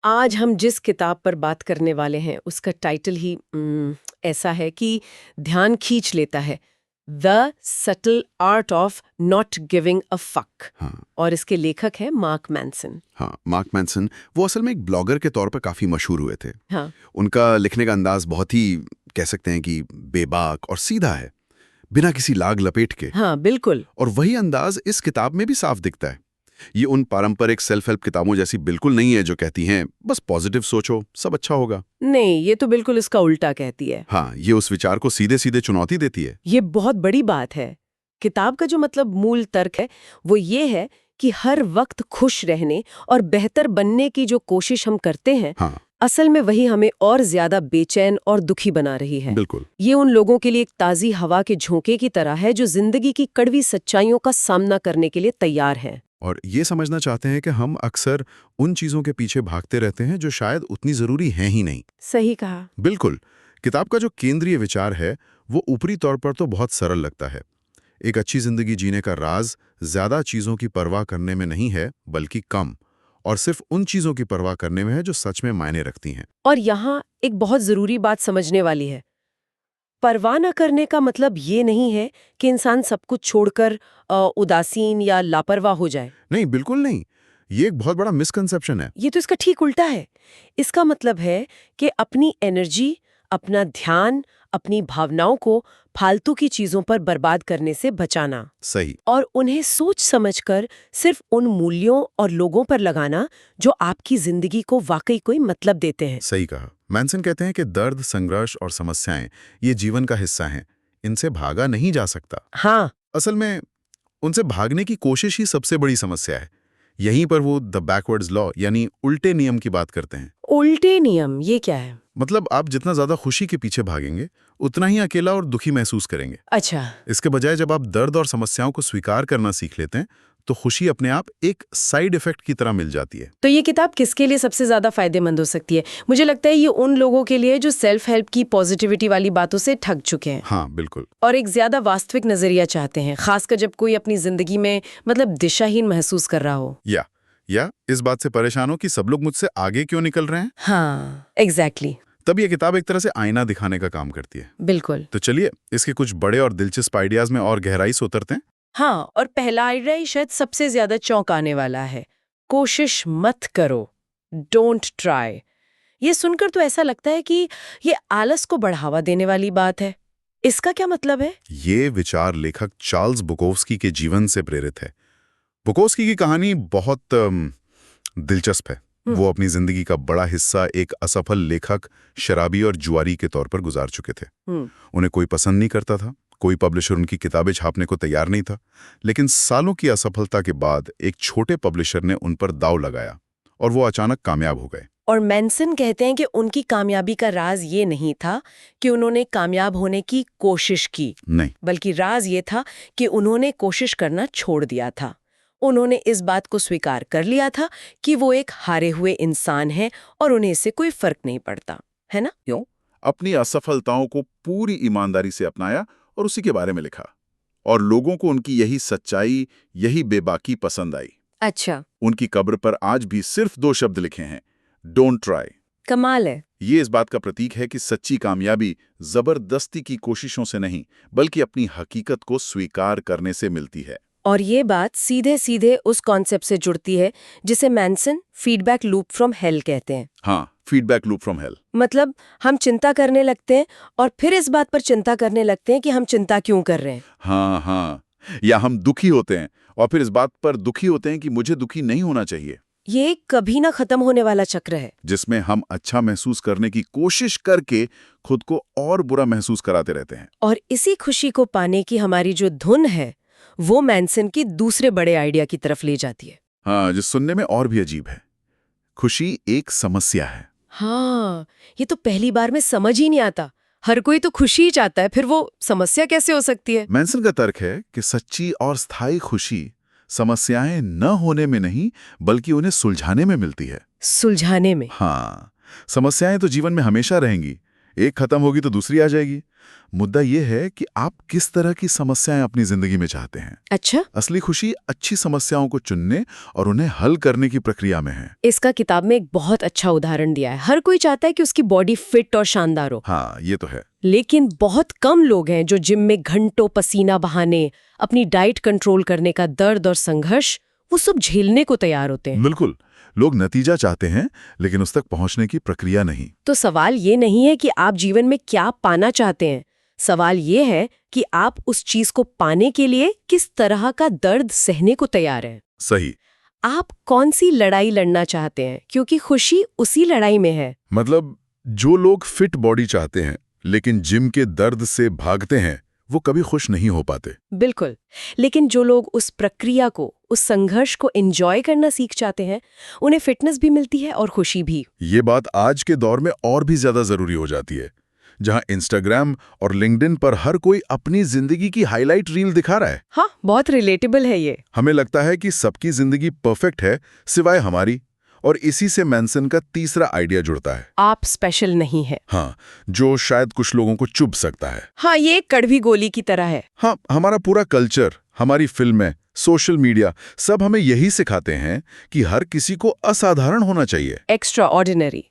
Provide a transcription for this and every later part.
आज हम जिस किताब पर बात करने वाले हैं उसका टाइटल ही ऐसा है कि ध्यान खींच लेता है। The subtle art of not giving a fuck. हाँ। और इसके लेखक हैं मार्क मैनसन। हाँ, मार्क मैनसन वो असल में एक ब्लॉगर के तौर पर काफी मशहूर हुए थे। हाँ, उनका लिखने का अंदाज बहुत ही कह सकते हैं कि बेबाक और सीधा है, बिना किसी लाग लपेट के। हाँ, बिल्कुल। और वही अंदाज इस किताब में भी साफ दिखता है। ये उन पारंपरिक सेल्फ हेल्प किताबों जैसी बिल्कुल नहीं है जो कहती हैं बस पॉजिटिव सोचो सब अच्छा होगा। नहीं, ये तो बिल्कुल इसका उल्टा कहती है। हाँ, ये उस विचार को सीधे सीधे चुनौती देती है। ये बहुत बड़ी बात है। किताब का जो मतलब मूल तर्क है वो ये है कि हर वक्त खुश रहने और बेहतर बनने की जो कोशिश हम करते हैं, हाँ, असल में वही हमें और ज्यादा बेचैन और दुखी बना रही है। बिल्कुल। ये उन लोगों के लिए एक ताज़ी हवा के झोंके की तरह है जो जिंदगी की कड़वी सच्चाइयों का सामना करने के लिए तैयार हैं। और ये समझना चाहते हैं कि हम अक्सर उन चीजों के पीछे भागते रहते हैं जो शायद उतनी जरूरी हैं ही नहीं। सही कहा। बिल्कुल। किताब का जो केंद्रीय विचार है वो ऊपरी तौर पर तो बहुत सरल लगता है। एक अच्छी जिंदगी जीने का राज ज्यादा चीजों की परवाह करने में नहीं है बल्कि कम और सिर्फ उन चीजों की परवाह करने में है जो सच में मायने रखती हैं। और यहाँ एक बहुत जरूरी बात समझने वाली है। परवाह न करने का मतलब ये नहीं है कि इंसान सब कुछ छोड़कर उदासीन या लापरवाह हो जाए। नहीं, बिल्कुल नहीं। ये एक बहुत बड़ा मिसकंसेप्शन है। ये तो इसका ठीक उल्टा है। इसका मतलब है कि अपनी एनर्जी, अपना ध्यान, अपनी भावनाओं को फालतू की चीजों पर बर्बाद करने से बचाना सही। और उन्हें सोच समझकर सिर्फ उन मूल्यों और लोगों पर लगाना जो आपकी जिंदगी को वाकई कोई मतलब देते हैं। सही कहा। मैनसन कहते हैं कि दर्द, संघर्ष और समस्याएं ये जीवन का हिस्सा हैं। इनसे भागा नहीं जा सकता। हाँ, असल में उनसे भागने की कोशिश ही सबसे बड़ी समस्या है। यहीं पर वो द बैकवर्ड्स लॉ यानी उल्टे नियम की बात करते हैं। उल्टे नियम ये क्या है? मतलब आप जितना ज्यादा खुशी के पीछे भागेंगे उतना ही अकेला और दुखी महसूस करेंगे। अच्छा, इसके बजाय जब आप दर्द और समस्याओं को स्वीकार करना सीख लेते हैं तो खुशी अपने आप एक साइड इफेक्ट की तरह मिल जाती है। तो ये किताब किसके लिए सबसे ज्यादा फायदेमंद हो सकती है? मुझे लगता है ये उन लोगों के लिए जो सेल्फ हेल्प की पॉजिटिविटी वाली बातों से ठग चुके हैं हाँ, बिल्कुल। और एक ज्यादा वास्तविक नजरिया चाहते हैं, खासकर जब कोई अपनी जिंदगी में मतलब दिशाहीन महसूस कर रहा हो। या इस बात से परेशान हो कि सब लोग मुझसे आगे क्यों निकल रहे हैं। हाँ, एग्जैक्टली। तब ये किताब एक तरह से आईना दिखाने का काम करती है। बिल्कुल। तो चलिए इसके कुछ बड़े और दिलचस्प आइडियाज में और गहराई से उतरते हैं। हाँ, और पहला आइडिया ही शायद सबसे ज्यादा चौंकाने वाला है। कोशिश मत करो, डोंट ट्राई। ये सुनकर तो ऐसा लगता है कि ये आलस को बढ़ावा देने वाली बात है। इसका क्या मतलब है? ये विचार लेखक चार्ल्स बुकोव्स्की के जीवन से प्रेरित है। बुकोव्स्की की कहानी बहुत दिलचस्प है। वो अपनी जिंदगी का बड़ा हिस्सा एक असफल लेखक, शराबी और जुआरी के तौर पर गुजार चुके थे। उन्हें कोई पसंद नहीं करता था, कोई पब्लिशर उनकी किताबें छापने को तैयार नहीं था। लेकिन सालों की असफलता के बाद एक छोटे पब्लिशर ने उन पर दांव लगाया और वो अचानक कामयाब हो गए। और मैनसन कहते हैं कि उनकी कामयाबी का राज ये नहीं था कि उन्होंने कामयाब होने की कोशिश की, नहीं, बल्कि राज ये था कि उन्होंने कोशिश करना छोड़ दिया था। उन्होंने इस बात को स्वीकार कर लिया था कि वो एक हारे हुए इंसान हैं और उन्हें इससे कोई फर्क नहीं पड़ता, है ना? क्यों? अपनी असफलताओं को पूरी ईमानदारी से अपनाया और उसी के बारे में लिखा। और लोगों को उनकी यही सच्चाई, यही बेबाकी पसंद आई। अच्छा, उनकी कब्र पर आज भी सिर्फ 2 शब्द लिखे हैं, डोंट ट्राई। कमाल है। ये इस बात का प्रतीक है कि सच्ची कामयाबी जबरदस्ती की कोशिशों से नहीं, बल्कि अपनी हकीकत को स्वीकार करने से मिलती है। और ये बात सीधे सीधे उस कॉन्सेप्ट से जुड़ती है जिसे Manson feedback loop from hello कहते हैं। हाँ, फीडबैक लूप फ्रॉम हेल। मतलब हम चिंता करने लगते हैं और फिर इस बात पर चिंता करने लगते हैं कि हम चिंता क्यों कर रहे हैं। हाँ। या हम दुखी होते हैं और फिर इस बात पर दुखी होते हैं कि मुझे दुखी नहीं होना चाहिए। ये कभी ना खत्म होने वाला चक्र है जिसमें हम अच्छा महसूस करने की कोशिश करके खुद को और बुरा महसूस कराते रहते हैं। और इसी खुशी को पाने की हमारी जो धुन है वो मैनसन की दूसरे बड़े आइडिया की तरफ ले जाती है। हाँ, जो सुनने में और भी अजीब है। खुशी एक समस्या है। हाँ, ये तो पहली बार में समझ ही नहीं आता। हर कोई तो खुशी ही चाहता है, फिर वो समस्या कैसे हो सकती है? मैनसन का तर्क है कि सच्ची और स्थायी खुशी समस्याएं न होने में नहीं, बल्कि उन्हें सुलझाने में मिलती है। सुलझाने में? हाँ, समस्याएं तो जीवन में हमेशा रहेंगी, एक खत्म होगी तो दूसरी आ जाएगी। मुद्दा यह है कि आप किस तरह की समस्याएं अपनी जिंदगी में चाहते हैं। अच्छा, असली खुशी अच्छी समस्याओं को चुनने और उन्हें हल करने की प्रक्रिया में है। इसका किताब में एक बहुत अच्छा उदाहरण दिया है। हर कोई चाहता है कि उसकी बॉडी फिट और शानदार हो, हाँ, ये तो है। लेकिन बहुत कम लोग हैं जो जिम में घंटों पसीना बहाने, अपनी डाइट कंट्रोल करने का दर्द और संघर्ष वो सब झेलने को तैयार होते हैं। बिल्कुल, लोग नतीजा चाहते हैं लेकिन उस तक पहुंचने की प्रक्रिया नहीं। तो सवाल ये नहीं है कि आप जीवन में क्या पाना चाहते हैं, सवाल ये है कि आप उस चीज को पाने के लिए किस तरह का दर्द सहने को तैयार हैं। सही। आप कौन सी लड़ाई लड़ना चाहते हैं, क्योंकि खुशी उसी लड़ाई में है। मतलब जो लोग फिट बॉडी चाहते हैं लेकिन जिम के दर्द से भागते हैं, वो कभी खुश नहीं हो पाते। बिल्कुल, लेकिन जो लोग उस प्रक्रिया को, उस संघर्ष को एंजॉय करना सीख जाते हैं, उन्हें फिटनेस भी मिलती है और खुशी भी। ये बात आज के दौर में और भी ज्यादा जरूरी हो जाती है, जहां इंस्टाग्राम और लिंक्डइन पर हर कोई अपनी जिंदगी की हाईलाइट रील दिखा रहा है। हाँ, बहुत रिलेटेबल है ये। हमें लगता है कि सबकी जिंदगी परफेक्ट है सिवाय हमारी, और इसी से मैंसन का तीसरा आइडिया जुड़ता है, आप स्पेशल नहीं है। हाँ, जो शायद कुछ लोगों को चुभ सकता है। हाँ, ये एक कड़वी गोली की तरह है। हाँ, हमारा पूरा कल्चर, हमारी फिल्में, सोशल मीडिया सब हमें यही सिखाते हैं कि हर किसी को असाधारण होना चाहिए, एक्स्ट्रा ऑर्डिनरी।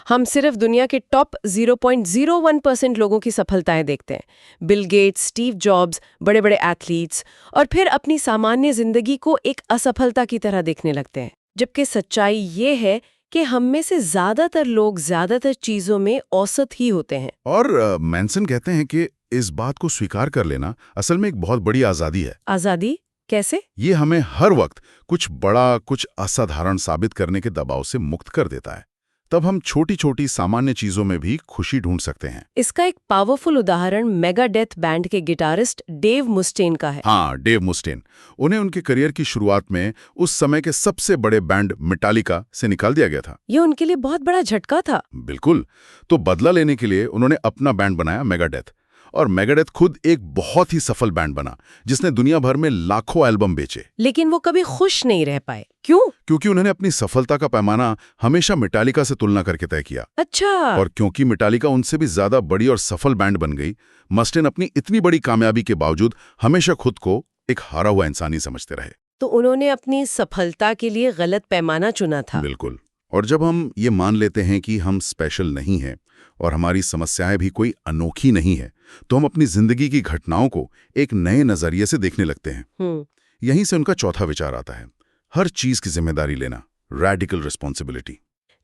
हम सिर्फ दुनिया के टॉप 0.01% लोगों की सफलताएं देखते हैं, बिल गेट्स, स्टीव जॉब्स, बड़े बड़े एथलीट्स, और फिर अपनी सामान्य जिंदगी को एक असफलता की तरह देखने लगते हैं। जबकि सच्चाई ये है कि हम में से ज्यादातर लोग ज्यादातर चीजों में औसत ही होते हैं। और मैंसन कहते हैं कि इस बात को स्वीकार कर लेना असल में एक बहुत बड़ी आजादी है। आजादी कैसे? ये हमें हर वक्त कुछ बड़ा, कुछ असाधारण साबित करने के दबाव से मुक्त कर देता है। तब हम छोटी छोटी सामान्य चीजों में भी खुशी ढूंढ सकते हैं। इसका एक पावरफुल उदाहरण मेगाडेथ बैंड के गिटारिस्ट डेव मुस्टेन का है। हाँ, डेव मुस्टेन। उन्हें उनके करियर की शुरुआत में उस समय के सबसे बड़े बैंड मेटालिका से निकाल दिया गया था। ये उनके लिए बहुत बड़ा झटका था। बिल्कुल। तो बदला लेने के लिए उन्होंने अपना बैंड बनाया, मेगाडेथ। और मेगाडेथ खुद एक बहुत ही सफल बैंड बना, जिसने दुनिया भर में लाखों एल्बम बेचे। लेकिन वो कभी खुश नहीं रह पाए। क्यों? क्योंकि उन्होंने अपनी सफलता का पैमाना हमेशा मेटालिका से तुलना करके तय किया। अच्छा। और क्योंकि मेटालिका उनसे भी ज्यादा बड़ी और सफल बैंड बन गई, मस्टेन अपनी इतनी बड़ी कामयाबी के बावजूद हमेशा खुद को एक हारा हुआ इंसान ही समझते रहे। तो उन्होंने अपनी सफलता के लिए गलत पैमाना चुना था। बिल्कुल। और जब हम ये मान लेते हैं कि हम स्पेशल नहीं हैं और हमारी समस्याएं भी कोई अनोखी नहीं है, तो हम अपनी जिंदगी की घटनाओं को एक नए नजरिए से देखने लगते हैं। यहीं से उनका चौथा विचार आता है, हर चीज की जिम्मेदारी लेना, रैडिकल रिस्पॉन्सिबिलिटी।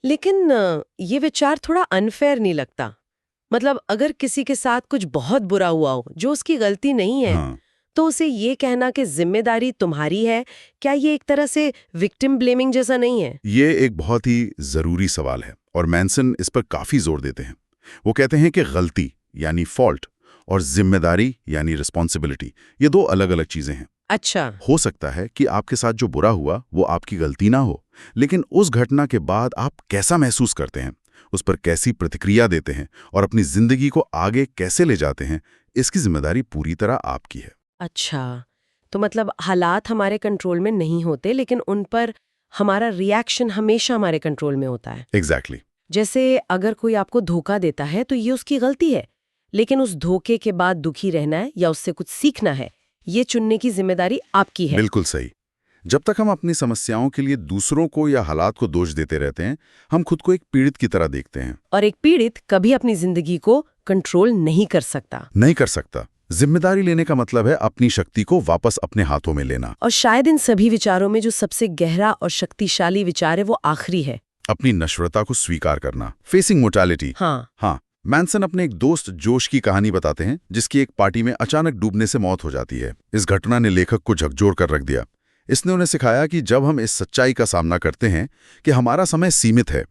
लेकिन ये विचार थोड़ा अनफेयर नहीं लगता? मतलब अगर किसी के साथ कुछ बहुत बुरा हुआ हो जो उसकी गलती नहीं है, हाँ, तो उसे ये कहना कि जिम्मेदारी तुम्हारी है, क्या ये एक तरह से विक्टिम ब्लेमिंग जैसा नहीं है? ये एक बहुत ही जरूरी सवाल है और मैंसन इस पर काफी जोर देते हैं। वो कहते हैं कि गलती यानी फॉल्ट और जिम्मेदारी यानी रिस्पॉन्सिबिलिटी, ये दो अलग अलग चीजें हैं। अच्छा। हो सकता है कि आपके साथ जो बुरा हुआ वो आपकी गलती ना हो, लेकिन उस घटना के बाद आप कैसा महसूस करते हैं, उस पर कैसी प्रतिक्रिया देते हैं और अपनी जिंदगी को आगे कैसे ले जाते हैं, इसकी जिम्मेदारी पूरी तरह आपकी है। अच्छा, तो मतलब हालात हमारे कंट्रोल में नहीं होते, लेकिन उन पर हमारा रिएक्शन हमेशा हमारे कंट्रोल में होता है। एग्जैक्टली। जैसे अगर कोई आपको धोखा देता है तो ये उसकी गलती है, लेकिन उस धोखे के बाद दुखी रहना है या उससे कुछ सीखना है, ये चुनने की जिम्मेदारी आपकी है। बिल्कुल सही। जब तक हम अपनी समस्याओं के लिए दूसरों को या हालात को दोष देते रहते हैं, हम खुद को एक पीड़ित की तरह देखते हैं। और एक पीड़ित कभी अपनी जिंदगी को कंट्रोल नहीं कर सकता। जिम्मेदारी लेने का मतलब है अपनी शक्ति को वापस अपने हाथों में लेना। और शायद इन सभी विचारों में जो सबसे गहरा और शक्तिशाली विचार है वो आखिरी है, अपनी नश्वरता को स्वीकार करना, फेसिंग मोर्टेलिटी। हाँ। मैंसन अपने एक दोस्त जोश की कहानी बताते हैं, जिसकी एक पार्टी में अचानक डूबने से मौत हो जाती है। इस घटना ने लेखक को झकझोर कर रख दिया। इसने उन्हें सिखाया कि जब हम इस सच्चाई का सामना करते हैं कि हमारा समय सीमित है,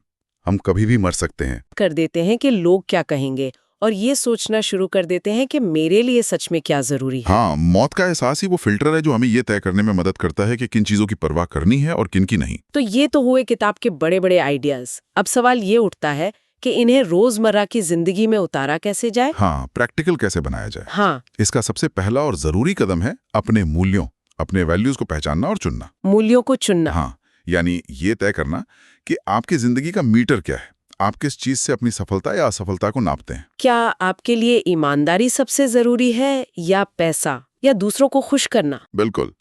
हम कभी भी मर सकते हैं, कर देते हैं कि लोग क्या कहेंगे, और ये सोचना शुरू कर देते हैं कि मेरे लिए सच में क्या जरूरी है। हाँ, मौत का एहसास ही वो फिल्टर है जो हमें ये तय करने में मदद करता है कि किन चीजों की परवाह करनी है और किन की नहीं। तो ये तो हुए किताब के बड़े बड़े आइडियाज। अब सवाल ये उठता है कि इन्हें रोजमर्रा की जिंदगी में उतारा कैसे जाए। हाँ, प्रैक्टिकल कैसे बनाया जाए। हाँ, इसका सबसे पहला और जरूरी कदम है अपने मूल्यों, अपने वैल्यूज को पहचानना और चुनना। मूल्यों को चुनना। हाँ, यानी ये तय करना कि आपकी जिंदगी का मीटर क्या है, आप किस चीज से अपनी सफलता या असफलता को नापते हैं? क्या आपके लिए ईमानदारी सबसे जरूरी है या पैसा या दूसरों को खुश करना? बिल्कुल।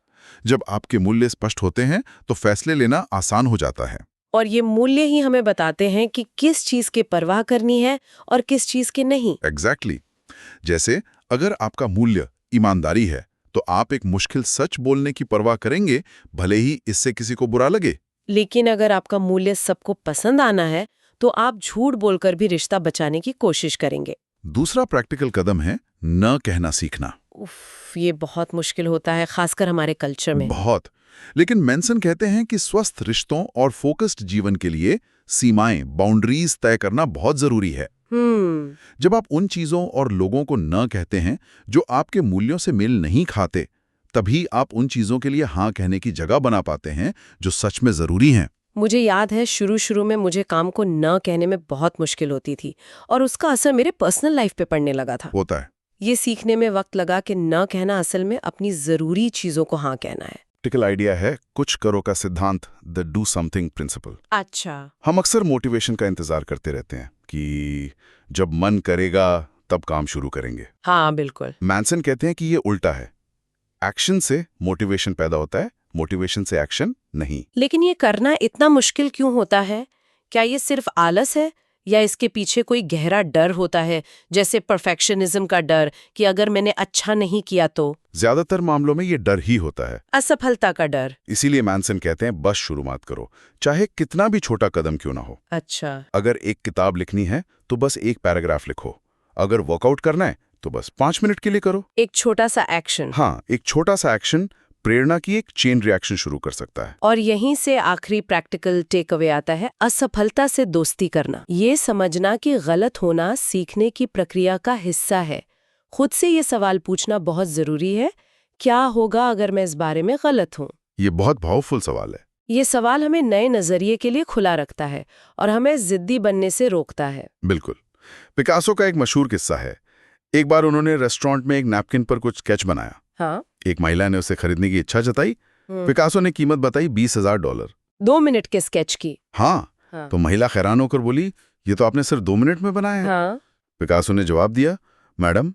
जब आपके मूल्य स्पष्ट होते हैं तो फैसले लेना आसान हो जाता है। और ये मूल्य ही हमें बताते हैं कि किस चीज की परवाह करनी है और किस चीज की नहीं। एग्जैक्टली। जैसे अगर आपका मूल्य ईमानदारी है तो आप एक मुश्किल सच बोलने की परवाह करेंगे, भले ही इससे किसी को बुरा लगे। लेकिन अगर आपका मूल्य सबको पसंद आना है तो आप झूठ बोलकर भी रिश्ता बचाने की कोशिश करेंगे। दूसरा प्रैक्टिकल कदम है न कहना सीखना। उफ, ये बहुत मुश्किल होता है, खासकर हमारे कल्चर में। बहुत। लेकिन मेंसन कहते हैं कि स्वस्थ रिश्तों और फोकस्ड जीवन के लिए सीमाएं, बाउंड्रीज तय करना बहुत जरूरी है। जब आप उन चीजों और लोगों को न कहते हैं जो आपके मूल्यों से मेल नहीं खाते, तभी आप उन चीजों के लिए हाँ कहने की जगह बना पाते हैं जो सच में जरूरी हैं। मुझे याद है शुरू में मुझे काम को न कहने में बहुत मुश्किल होती थी और उसका असर मेरे पर्सनल लाइफ पे पड़ने लगा था। होता है। ये सीखने में वक्त लगा कि न कहना असल में अपनी जरूरी चीजों को हाँ कहना है। प्रैक्टिकल आइडिया है कुछ करो का सिद्धांत, द डू समथिंग प्रिंसिपल। अच्छा। हम अक्सर मोटिवेशन का इंतजार करते रहते हैं कि जब मन करेगा तब काम शुरू करेंगे। हाँ बिल्कुल। मैंसन कहते हैं कि ये उल्टा है। एक्शन से मोटिवेशन पैदा होता है, मोटिवेशन से एक्शन नहीं। लेकिन ये करना इतना मुश्किल क्यों होता है? क्या ये सिर्फ आलस है या इसके पीछे कोई गहरा डर होता है, जैसे परफेक्शनिज्म का डर कि अगर मैंने अच्छा नहीं किया तो? ज्यादातर मामलों में ये डर ही होता है, असफलता का डर। इसीलिए मैंसन कहते हैं बस शुरू मत करो, चाहे कितना भी छोटा कदम क्यों ना हो। अच्छा। अगर एक किताब लिखनी है तो बस एक पैराग्राफ लिखो, अगर वर्कआउट करना है तो बस 5 मिनट के लिए करो। एक छोटा सा एक्शन। हाँ, एक छोटा सा एक्शन प्रेरणा की एक चेन रिएक्शन शुरू कर सकता है। और यहीं से आखिरी प्रैक्टिकल टेक अवे आता है, असफलता से दोस्ती करना। ये समझना कि गलत होना सीखने की प्रक्रिया का हिस्सा है। खुद से ये सवाल पूछना बहुत जरूरी है, क्या होगा अगर मैं इस बारे में गलत हूँ? ये बहुत पावरफुल सवाल है। ये सवाल हमें नए नजरिए के लिए खुला रखता है और हमें जिद्दी बनने से रोकता है। बिल्कुल। पिकासो का एक मशहूर किस्सा है। एक बार उन्होंने रेस्टोरेंट में एक नैपकिन पर कुछ स्केच बनाया। हाँ। एक महिला ने उसे खरीदने की इच्छा जताई। पिकासो ने कीमत बताई $20,000। 2 मिनट के स्केच की। हाँ। तो महिला हैरान होकर बोली, ये तो आपने सिर्फ 2 मिनट में बनाया है। हाँ। पिकासो ने जवाब दिया, मैडम,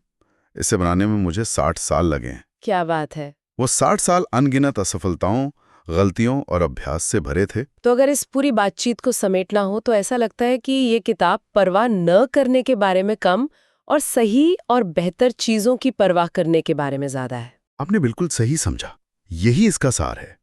इसे बनाने में मुझे 60 साल लगे हैं। क्या बात है। वो 60 साल अनगिनत असफलताओं, गलतियों और अभ्यास से भरे थे। तो अगर इस पूरी बातचीत को समेटना हो तो ऐसा लगता है कि ये किताब परवाह न करने के बारे में कम और सही और बेहतर चीजों की परवाह करने के बारे में ज्यादा है। आपने बिल्कुल सही समझा। यही इसका सार है।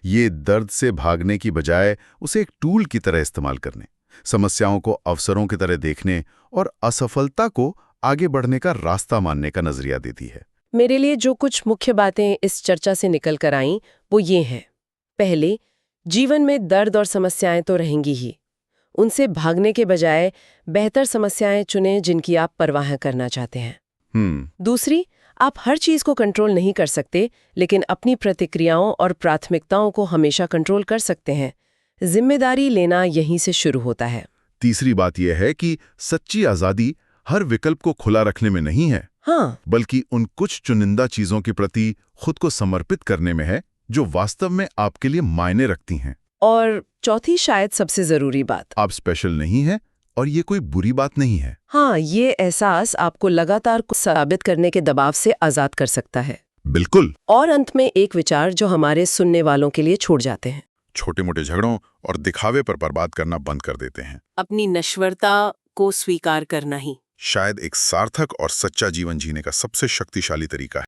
ये दर्द से भागने की बजाय उसे एक टूल की तरह इस्तेमाल करने, समस्याओं को अवसरों की तरह देखने और असफलता को आगे बढ़ने का रास्ता मानने का नजरिया देती है। मेरे लिए जो कुछ मुख्य बातें इस चर्चा से निकल कर आईं वो ये हैं। पहले, जीवन में दर्द और समस्याएं तो रहेंगी ही। उनसे भागने के बजाय बेहतर समस्याएं चुनें जिनकी आप परवाह करना चाहते हैं। दूसरी, आप हर चीज को कंट्रोल नहीं कर सकते, लेकिन अपनी प्रतिक्रियाओं और प्राथमिकताओं को हमेशा कंट्रोल कर सकते हैं। जिम्मेदारी लेना यहीं से शुरू होता है। तीसरी बात यह है कि सच्ची आजादी हर विकल्प को खुला रखने में नहीं है, हाँ, बल्कि उन कुछ चुनिंदा चीजों के प्रति खुद को समर्पित करने में है जो वास्तव में आपके लिए मायने रखती हैं। और चौथी, शायद सबसे जरूरी बात, आप स्पेशल नहीं हैं और ये कोई बुरी बात नहीं है। हाँ, ये एहसास आपको लगातार कुछ साबित करने के दबाव से आजाद कर सकता है। बिल्कुल। और अंत में एक विचार जो हमारे सुनने वालों के लिए छोड़ जाते हैं। छोटे मोटे झगड़ों और दिखावे पर बर्बाद करना बंद कर देते हैं। अपनी नश्वरता को स्वीकार करना ही शायद एक सार्थक और सच्चा जीवन जीने का सबसे शक्तिशाली तरीका है।